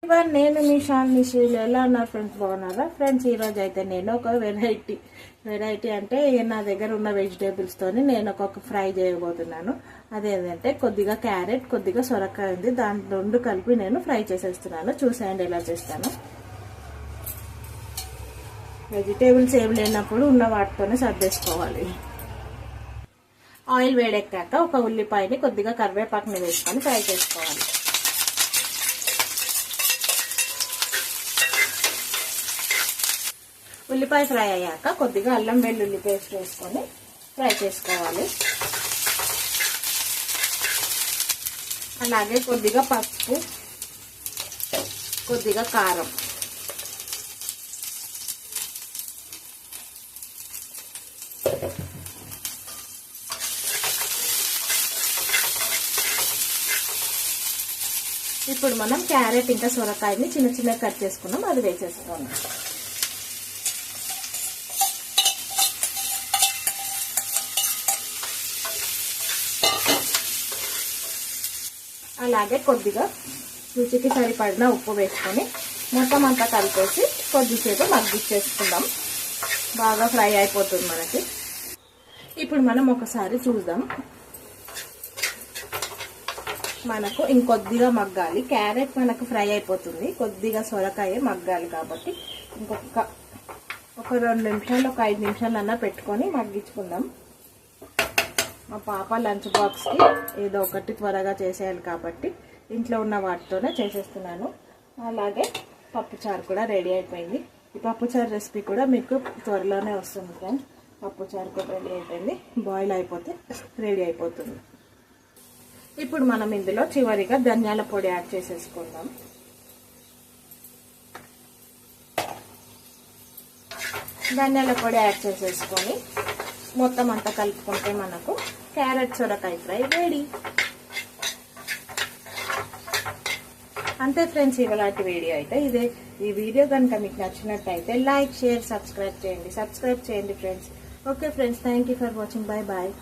నేను మీ శాలిని శ్రీలు ఎలా ఉన్నారు ఫ్రెండ్స్, బాగున్నారా ఫ్రెండ్స్? ఈరోజు అయితే నేను ఒక వెరైటీ అంటే నా దగ్గర ఉన్న వెజిటేబుల్స్తోని నేను ఒక ఫ్రై చేయబోతున్నాను. అదేంటంటే కొద్దిగా క్యారెట్, కొద్దిగా సొరకాయ ఉంది, దాని రెండు కలిపి నేను ఫ్రై చేసేస్తున్నాను. చూసేయండి ఎలా చేస్తాను. వెజిటేబుల్స్ ఏం లేనప్పుడు ఉన్న వాటితోనే సర్దేసుకోవాలి. ఆయిల్ వేడెక్కాక ఒక ఉల్లిపాయని కొద్దిగా కరివేపాకుని వేసుకొని ఫ్రై చేసుకోవాలి. ఉల్లిపాయ ఫ్రై అయ్యాక కొద్దిగా అల్లం వెల్లుల్లి పేస్ట్ వేసుకొని ఫ్రై చేసుకోవాలి. అలాగే కొద్దిగా పసుపు, కొద్దిగా కారం, ఇప్పుడు మనం క్యారెట్ ఇంకా సొరకాయని చిన్న చిన్న కట్ చేసుకున్నాం, అది వేసేసుకోండి. అలాగే కొద్దిగా రుచికి సరిపడిన ఉప్పు వేసుకొని మొత్తం అంతా కలిపేసి కొద్దిసేపు మగ్గిచ్చేసుకుందాం. బాగా ఫ్రై అయిపోతుంది మనకి. ఇప్పుడు మనం ఒకసారి చూద్దాం. మనకు ఇంకొద్దిగా మగ్గాలి. క్యారెట్ మనకు ఫ్రై అయిపోతుంది, కొద్దిగా సొరకాయ మగ్గాలి. కాబట్టి ఒక 2 నిమిషాలు, ఒక 5 నిమిషాలు అన్నా పెట్టుకొని మగ్గించుకుందాం. మా పాప లంచ్ బాక్స్కి ఏదో ఒకటి త్వరగా చేసేయాలి కాబట్టి ఇంట్లో ఉన్న వాటితోనే చేసేస్తున్నాను. అలాగే పప్పుచారు కూడా రెడీ అయిపోయింది. ఈ పప్పుచారు రెసిపీ కూడా మీకు త్వరలోనే వస్తుంది ఫ్రెండ్స్. పప్పుచారు కూడా రెడీ అయిపోయింది. బాయిల్ అయిపోతే రెడీ అయిపోతుంది. ఇప్పుడు మనం ఇందులో చివరిగా ధనియాల పొడి యాడ్ చేసేసుకుందాం. ధనియాల పొడి యాడ్ చేసేసుకొని మొత్తం అంతా కలుపుకుంటే మనకు క్యారెట్ సొరకాయ ఫ్రై రెడీ. అంతే ఫ్రెండ్స్, ఇవాళటి వీడియో అయితే ఇదే. ఈ వీడియో కనుక మీకు నచ్చినట్టయితే లైక్, షేర్, సబ్స్క్రైబ్ చేయండి friends. Okay friends, thank you for watching. Bye bye.